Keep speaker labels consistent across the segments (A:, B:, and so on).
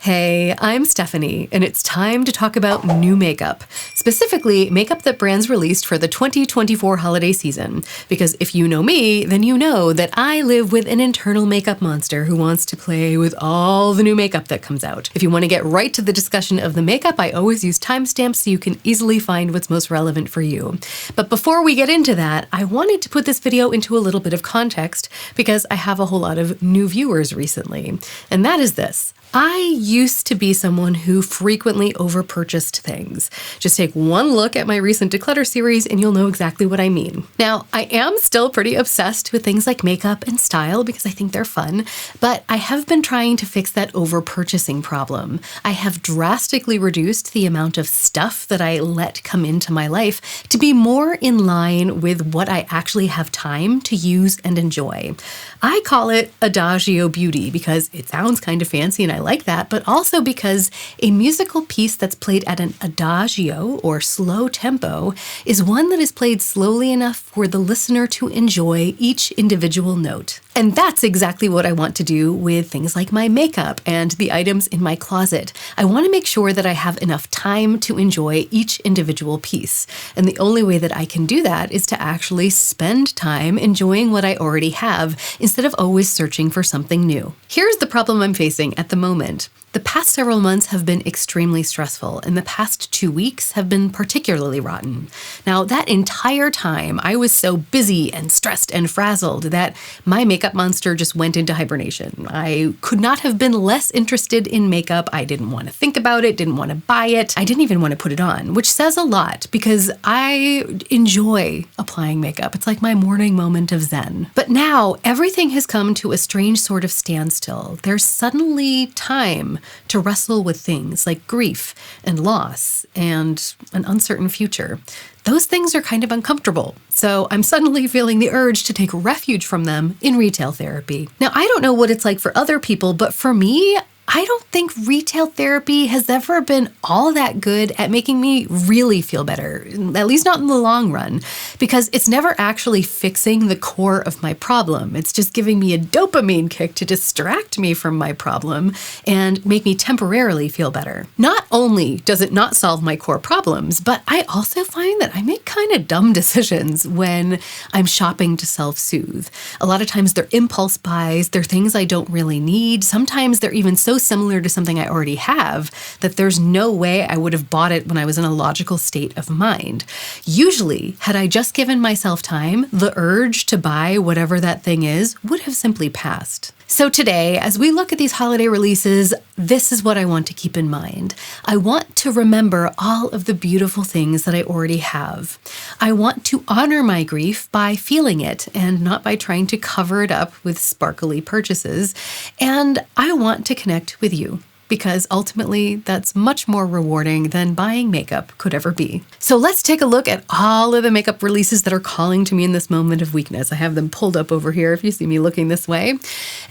A: Hey, I'm Stephanie, and it's time to talk about new makeup, specifically makeup that brands released for the 2024 holiday season. Because if you know me, then you know that I live with an internal makeup monster who wants to play with all the new makeup that comes out. If you want to get right to the discussion of the makeup, I always use timestamps so you can easily find what's most relevant for you. But before we get into that, I wanted to put this video into a little bit of context because I have a whole lot of new viewers recently. And that is this. I used to be someone who frequently overpurchased things. Just take one look at my recent Declutter series and you'll know exactly what I mean. Now, I am still pretty obsessed with things like makeup and style because I think they're fun, but I have been trying to fix that overpurchasing problem. I have drastically reduced the amount of stuff that I let come into my life to be more in line with what I actually have time to use and enjoy. I call it Adagio beauty because it sounds kind of fancy and I like that, but also because a musical piece that's played at an adagio or slow tempo is one that is played slowly enough for the listener to enjoy each individual note. And that's exactly what I want to do with things like my makeup and the items in my closet. I want to make sure that I have enough time to enjoy each individual piece. And the only way that I can do that is to actually spend time enjoying what I already have instead of always searching for something new. Here's the problem I'm facing at the moment. The past several months have been extremely stressful, and the past 2 weeks have been particularly rotten. Now, that entire time, I was so busy and stressed and frazzled that my makeup monster just went into hibernation. I could not have been less interested in makeup. I didn't want to think about it, didn't want to buy it. I didn't even want to put it on, which says a lot because I enjoy applying makeup. It's like my morning moment of zen. But now, everything has come to a strange sort of standstill. There's suddenly time to wrestle with things like grief and loss and an uncertain future. Those things are kind of uncomfortable, so I'm suddenly feeling the urge to take refuge from them in retail therapy. Now, I don't know what it's like for other people, but for me, I don't think retail therapy has ever been all that good at making me really feel better, at least not in the long run, because it's never actually fixing the core of my problem. It's just giving me a dopamine kick to distract me from my problem and make me temporarily feel better. Not only does it not solve my core problems, but I also find that I make kind of dumb decisions when I'm shopping to self-soothe. A lot of times they're impulse buys, they're things I don't really need. Sometimes they're even so similar to something I already have that there's no way I would have bought it when I was in a logical state of mind. Usually, had I just given myself time, the urge to buy whatever that thing is would have simply passed. So today, as we look at these holiday releases, this is what I want to keep in mind. I want to remember all of the beautiful things that I already have. I want to honor my grief by feeling it and not by trying to cover it up with sparkly purchases. And I want to connect with you, because ultimately that's much more rewarding than buying makeup could ever be. So let's take a look at all of the makeup releases that are calling to me in this moment of weakness. I have them pulled up over here if you see me looking this way.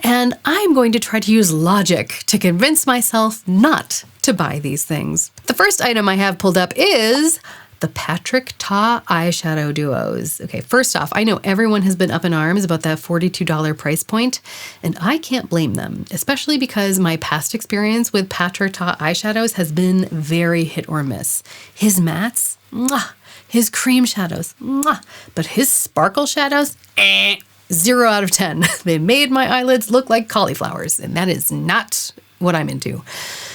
A: And I'm going to try to use logic to convince myself not to buy these things. The first item I have pulled up is the Patrick Ta eyeshadow duos. Okay, first off, I know everyone has been up in arms about that $42 price point, and I can't blame them, especially because my past experience with Patrick Ta eyeshadows has been very hit or miss. His mattes, mwah, his cream shadows, mwah, but his sparkle shadows, 0 out of 10. They made my eyelids look like cauliflowers, and that is not what I'm into.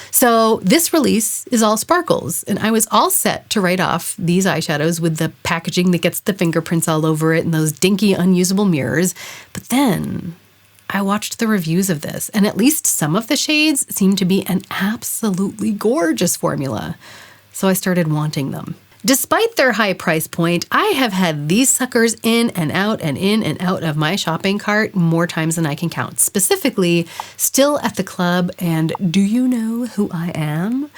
A: So this release is all sparkles, and I was all set to write off these eyeshadows with the packaging that gets the fingerprints all over it and those dinky, unusable mirrors. But then I watched the reviews of this, and at least some of the shades seem to be an absolutely gorgeous formula. So I started wanting them. Despite their high price point, I have had these suckers in and out of my shopping cart more times than I can count. Specifically, still at the club, and do you know who I am?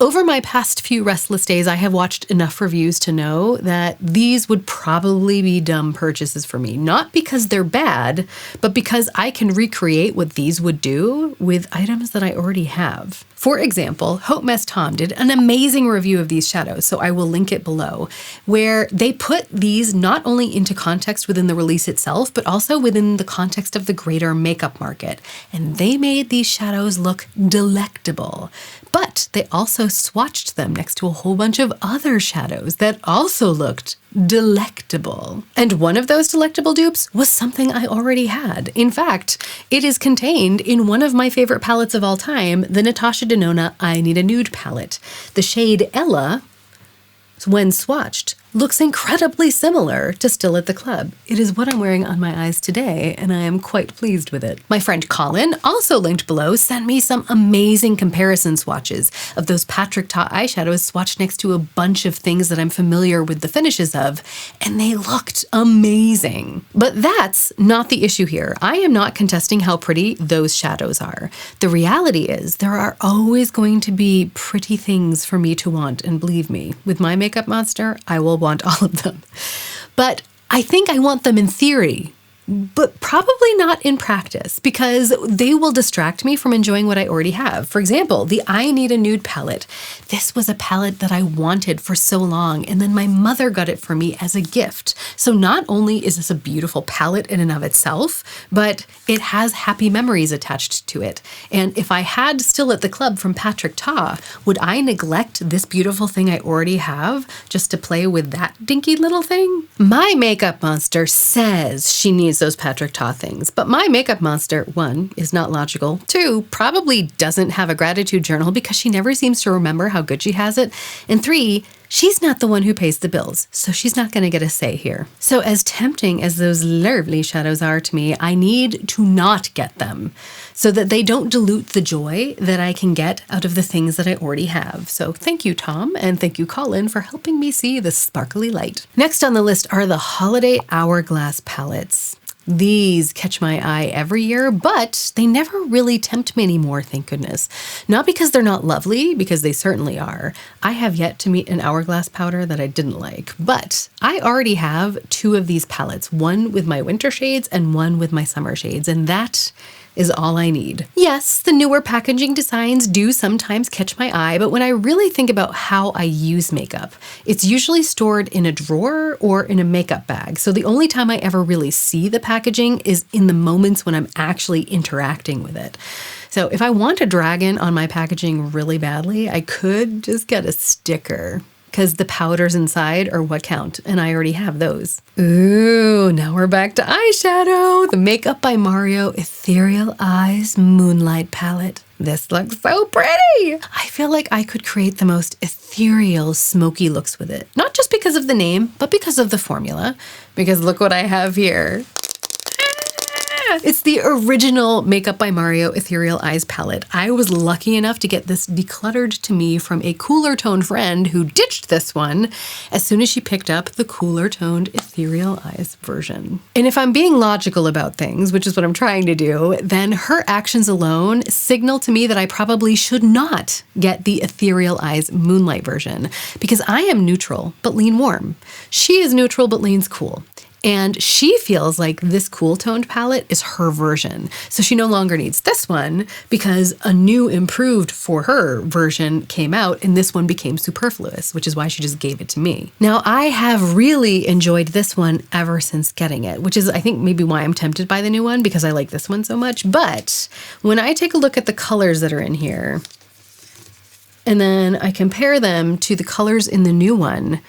A: Over my past few restless days, I have watched enough reviews to know that these would probably be dumb purchases for me. Not because they're bad, but because I can recreate what these would do with items that I already have. For example, Hope Mess Tom did an amazing review of these shadows, so I will link it below, where they put these not only into context within the release itself, but also within the context of the greater makeup market. And they made these shadows look delectable. But they also swatched them next to a whole bunch of other shadows that also looked delectable. And one of those delectable dupes was something I already had. In fact, it is contained in one of my favorite palettes of all time, the Natasha Denona I Need a Nude palette. The shade Ella, when swatched, looks incredibly similar to Still at the Club. It is what I'm wearing on my eyes today, and I am quite pleased with it. My friend Colin, also linked below, sent me some amazing comparison swatches of those Patrick Ta eyeshadows swatched next to a bunch of things that I'm familiar with the finishes of, and they looked amazing. But that's not the issue here. I am not contesting how pretty those shadows are. The reality is there are always going to be pretty things for me to want, and believe me, with my makeup monster, I will want all of them. But I think I want them in theory, but probably not in practice, because they will distract me from enjoying what I already have. For example, the I Need a Nude palette. This was a palette that I wanted for so long, and then my mother got it for me as a gift. So not only is this a beautiful palette in and of itself, but it has happy memories attached to it. And if I had Still at the Club from Patrick Ta, would I neglect this beautiful thing I already have just to play with that dinky little thing? My makeup monster says she needs those Patrick Ta things, but my makeup monster, 1, is not logical, 2, probably doesn't have a gratitude journal because she never seems to remember how good she has it, and 3, she's not the one who pays the bills, so she's not going to get a say here. So as tempting as those lovely shadows are to me, I need to not get them so that they don't dilute the joy that I can get out of the things that I already have. So thank you, Tom, and thank you, Colin, for helping me see the sparkly light. Next on the list are the Holiday Hourglass palettes. These catch my eye every year, but they never really tempt me anymore, thank goodness. Not because they're not lovely, because they certainly are. I have yet to meet an Hourglass powder that I didn't like, but I already have 2 of these palettes, one with my winter shades and one with my summer shades, and that is all I need. Yes, the newer packaging designs do sometimes catch my eye, but when I really think about how I use makeup, it's usually stored in a drawer or in a makeup bag. So the only time I ever really see the packaging is in the moments when I'm actually interacting with it. So if I want a dragon on my packaging really badly, I could just get a sticker, because the powders inside are what count, and I already have those. Ooh, now we're back to eyeshadow. The Makeup by Mario Ethereal Eyes Moonlight palette. This looks so pretty! I feel like I could create the most ethereal, smoky looks with it. Not just because of the name, but because of the formula. Because look what I have here. It's the original Makeup by Mario Ethereal Eyes palette. I was lucky enough to get this decluttered to me from a cooler toned friend who ditched this one as soon as she picked up the cooler toned Ethereal Eyes version. And if I'm being logical about things, which is what I'm trying to do, then her actions alone signal to me that I probably should not get the Ethereal Eyes Moonlight version, because I am neutral but lean warm. She is neutral but leans cool. And she feels like this cool toned palette is her version. So she no longer needs this one because a new improved for her version came out and this one became superfluous, which is why she just gave it to me. Now I have really enjoyed this one ever since getting it, which is I think maybe why I'm tempted by the new one, because I like this one so much. But when I take a look at the colors that are in here and then I compare them to the colors in the new one,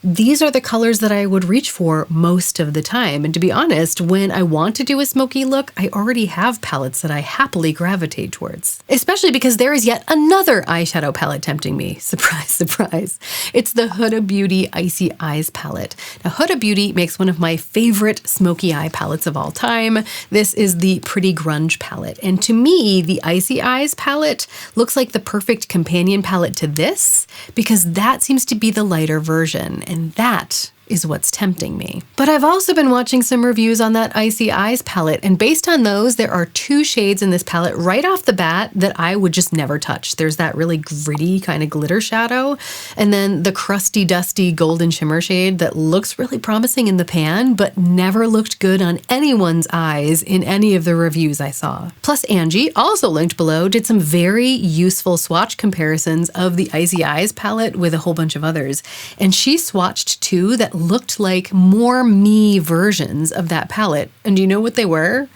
A: these are the colors that I would reach for most of the time. And to be honest, when I want to do a smoky look, I already have palettes that I happily gravitate towards. Especially because there is yet another eyeshadow palette tempting me. Surprise, surprise. It's the Huda Beauty Icy Eyes palette. Now, Huda Beauty makes one of my favorite smoky eye palettes of all time. This is the Pretty Grunge palette. And to me, the Icy Eyes palette looks like the perfect companion palette to this, because that seems to be the lighter version. And that is what's tempting me. But I've also been watching some reviews on that Icy Eyes palette, and based on those, there are 2 shades in this palette right off the bat that I would just never touch. There's that really gritty kind of glitter shadow, and then the crusty, dusty golden shimmer shade that looks really promising in the pan, but never looked good on anyone's eyes in any of the reviews I saw. Plus, Angie, also linked below, did some very useful swatch comparisons of the Icy Eyes palette with a whole bunch of others, and she swatched 2 that looked like more me versions of that palette. And do you know what they were?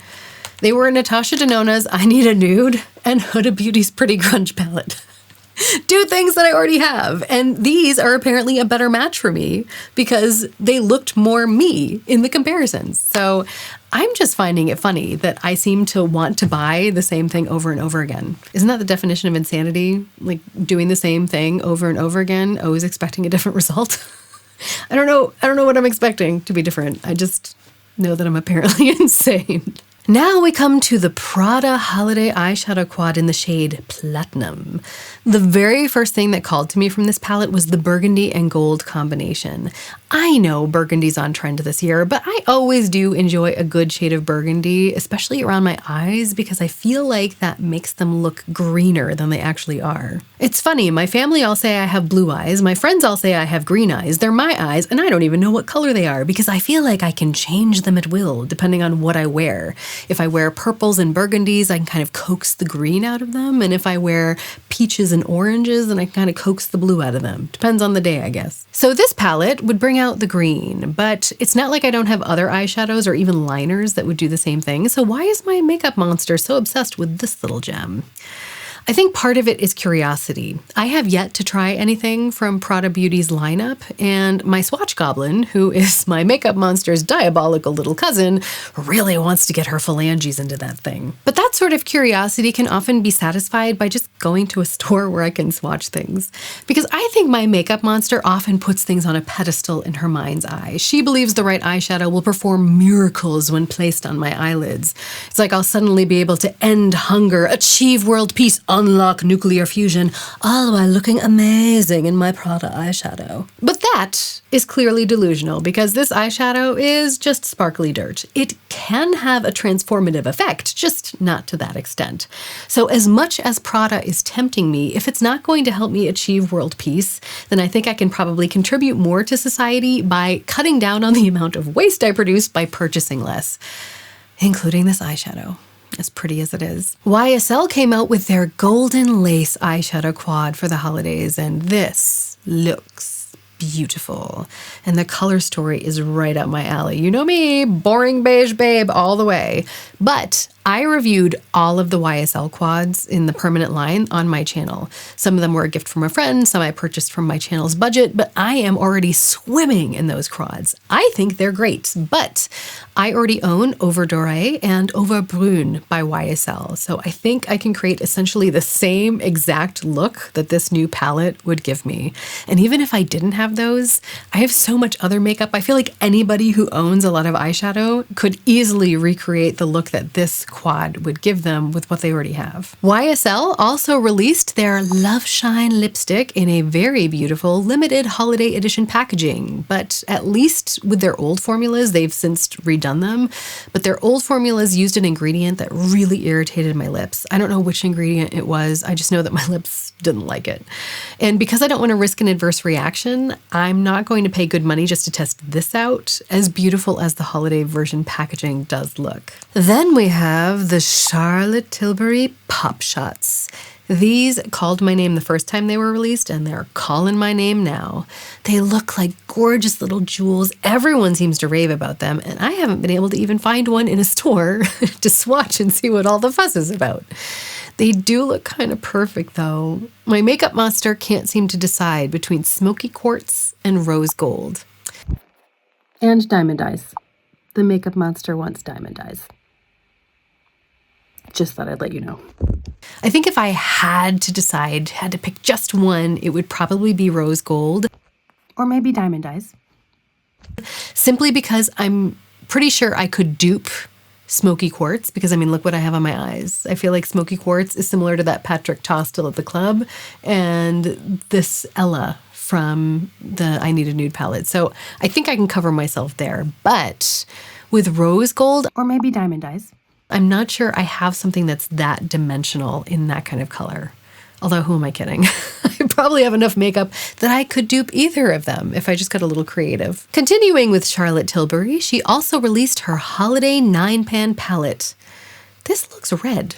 A: They were Natasha Denona's I Need a Nude and Huda Beauty's Pretty Grunge palette. 2 things that I already have. And these are apparently a better match for me because they looked more me in the comparisons. So I'm just finding it funny that I seem to want to buy the same thing over and over again. Isn't that the definition of insanity? Like doing the same thing over and over again, always expecting a different result? I don't know what I'm expecting to be different. I just know that I'm apparently insane. Now we come to the Prada Holiday Eyeshadow Quad in the shade Platinum. The very first thing that called to me from this palette was the burgundy and gold combination. I know burgundy's on trend this year, but I always do enjoy a good shade of burgundy, especially around my eyes, because I feel like that makes them look greener than they actually are. It's funny, my family all say I have blue eyes, my friends all say I have green eyes, they're my eyes, and I don't even know what color they are because I feel like I can change them at will depending on what I wear. If I wear purples and burgundies, I can kind of coax the green out of them, and if I wear peaches and oranges, then I can kind of coax the blue out of them. Depends on the day, I guess. So this palette would bring out the green, but it's not like I don't have other eyeshadows or even liners that would do the same thing, so why is my makeup monster so obsessed with this little gem? I think part of it is curiosity. I have yet to try anything from Prada Beauty's lineup, and my swatch goblin, who is my makeup monster's diabolical little cousin, really wants to get her phalanges into that thing. But that sort of curiosity can often be satisfied by just going to a store where I can swatch things. Because I think my makeup monster often puts things on a pedestal in her mind's eye. She believes the right eyeshadow will perform miracles when placed on my eyelids. It's like I'll suddenly be able to end hunger, achieve world peace, unlock nuclear fusion, all while looking amazing in my Prada eyeshadow. But that is clearly delusional because this eyeshadow is just sparkly dirt. It can have a transformative effect, just not to that extent. So as much as Prada is tempting me, if it's not going to help me achieve world peace, then I think I can probably contribute more to society by cutting down on the amount of waste I produce by purchasing less, including this eyeshadow. As pretty as it is. YSL came out with their golden lace eyeshadow quad for the holidays, and this looks beautiful. And the color story is right up my alley. You know me, boring beige babe all the way. But I reviewed all of the YSL quads in the permanent line on my channel. Some of them were a gift from a friend, some I purchased from my channel's budget, but I am already swimming in those quads. I think they're great, but I already own Over Doré and Over Brune by YSL, so I think I can create essentially the same exact look that this new palette would give me. And even if I didn't have those, I have so much other makeup. I feel like anybody who owns a lot of eyeshadow could easily recreate the look that this quad would give them with what they already have. YSL also released their Loveshine lipstick in a very beautiful limited holiday edition packaging, but at least with their old formulas, they've since redone them, but their old formulas used an ingredient that really irritated my lips. I don't know which ingredient it was, I just know that my lips didn't like it. And because I don't want to risk an adverse reaction, I'm not going to pay good money just to test this out, as beautiful as the holiday version packaging does look. Then we have the Charlotte Tilbury Pop Shots. These called my name the first time they were released, and they're calling my name now. They look like gorgeous little jewels. Everyone seems to rave about them, and I haven't been able to even find one in a store to swatch and see what all the fuss is about. They do look kind of perfect, though. My makeup monster can't seem to decide between smoky quartz and rose gold. And diamond eyes. The makeup monster wants diamond eyes. Just thought I'd let you know. I think if I had to decide, had to pick just one, it would probably be rose gold or maybe diamond eyes. Simply because I'm pretty sure I could dupe smoky quartz because, I mean, look what I have on my eyes. I feel like smoky quartz is similar to that Patrick Ta still at the club and this Ella from the I Need a Nude palette. So I think I can cover myself there. But with rose gold, or maybe diamond eyes, I'm not sure I have something that's that dimensional in that kind of color. Although, who am I kidding? I probably have enough makeup that I could dupe either of them if I just got a little creative. Continuing with Charlotte Tilbury, she also released her Holiday 9-pan palette. This looks red.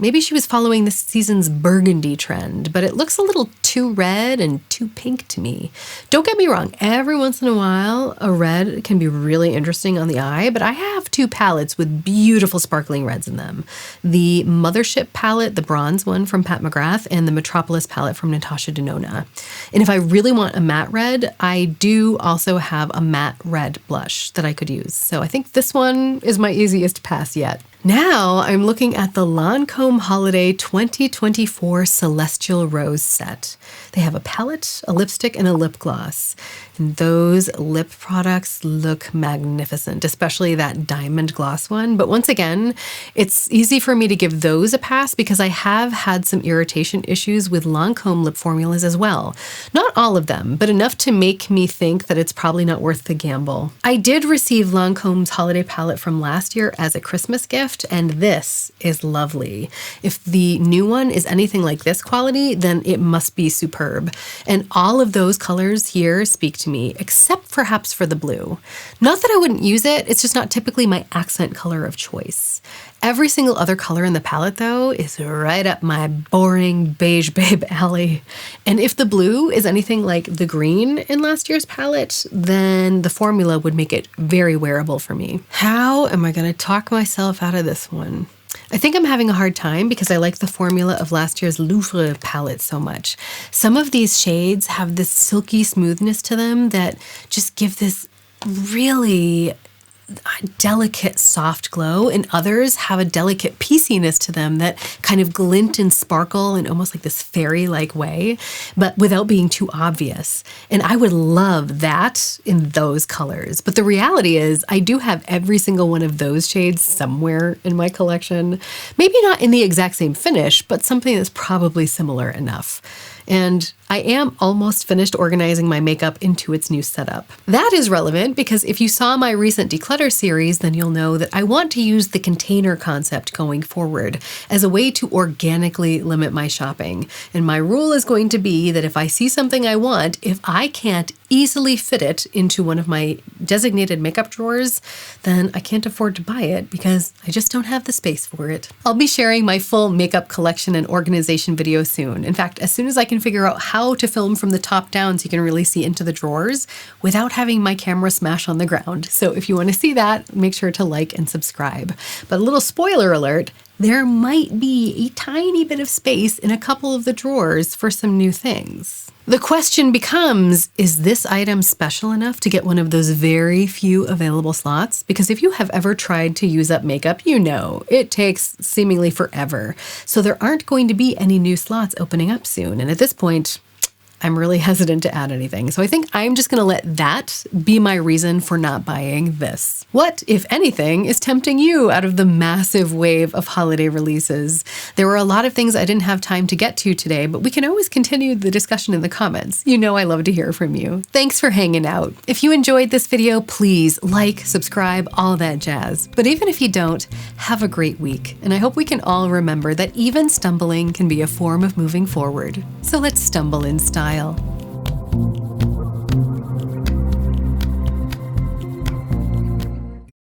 A: Maybe she was following this season's burgundy trend, but it looks a little too red and too pink to me. Don't get me wrong, every once in a while, a red can be really interesting on the eye, but I have two palettes with beautiful sparkling reds in them. The Mothership palette, the bronze one from Pat McGrath, and the Metropolis palette from Natasha Denona. And if I really want a matte red, I do also have a matte red blush that I could use. So I think this one is my easiest pass yet. Now I'm looking at the Lancome Holiday 2024 Celestial Rose set. They have a palette, a lipstick, and a lip gloss. And those lip products look magnificent, especially that diamond gloss one. But once again, it's easy for me to give those a pass because I have had some irritation issues with Lancome lip formulas as well. Not all of them, but enough to make me think that it's probably not worth the gamble. I did receive Lancome's holiday palette from last year as a Christmas gift, and this is lovely. If the new one is anything like this quality, then it must be superb. And all of those colors here speak to me, except perhaps for the blue. Not that I wouldn't use it, it's just not typically my accent color of choice. Every single other color in the palette, though, is right up my boring beige babe alley. And if the blue is anything like the green in last year's palette, then the formula would make it very wearable for me. How am I going to talk myself out of this one? I think I'm having a hard time because I like the formula of last year's LOUVRE palette so much. Some of these shades have this silky smoothness to them that just give this really delicate soft glow, and others have a delicate pieciness to them that kind of glint and sparkle in almost like this fairy-like way, but without being too obvious. And I would love that in those colors. But the reality is I do have every single one of those shades somewhere in my collection. Maybe not in the exact same finish, but something that's probably similar enough. And I am almost finished organizing my makeup into its new setup. That is relevant because if you saw my recent Declutter series, then you'll know that I want to use the container concept going forward as a way to organically limit my shopping. And my rule is going to be that if I see something I want, if I can't easily fit it into one of my designated makeup drawers, then I can't afford to buy it because I just don't have the space for it. I'll be sharing my full makeup collection and organization video soon. In fact, as soon as I can figure out how to film from the top down so you can really see into the drawers without having my camera smash on the ground. So if you want to see that, make sure to like and subscribe. But a little spoiler alert, there might be a tiny bit of space in a couple of the drawers for some new things. The question becomes, is this item special enough to get one of those very few available slots? Because if you have ever tried to use up makeup, you know it takes seemingly forever. So there aren't going to be any new slots opening up soon. And at this point, I'm really hesitant to add anything. So I think I'm just going to let that be my reason for not buying this. What, if anything, is tempting you out of the massive wave of holiday releases? There were a lot of things I didn't have time to get to today, but we can always continue the discussion in the comments. You know I love to hear from you. Thanks for hanging out. If you enjoyed this video, please like, subscribe, all that jazz. But even if you don't, have a great week. And I hope we can all remember that even stumbling can be a form of moving forward. So let's stumble in style.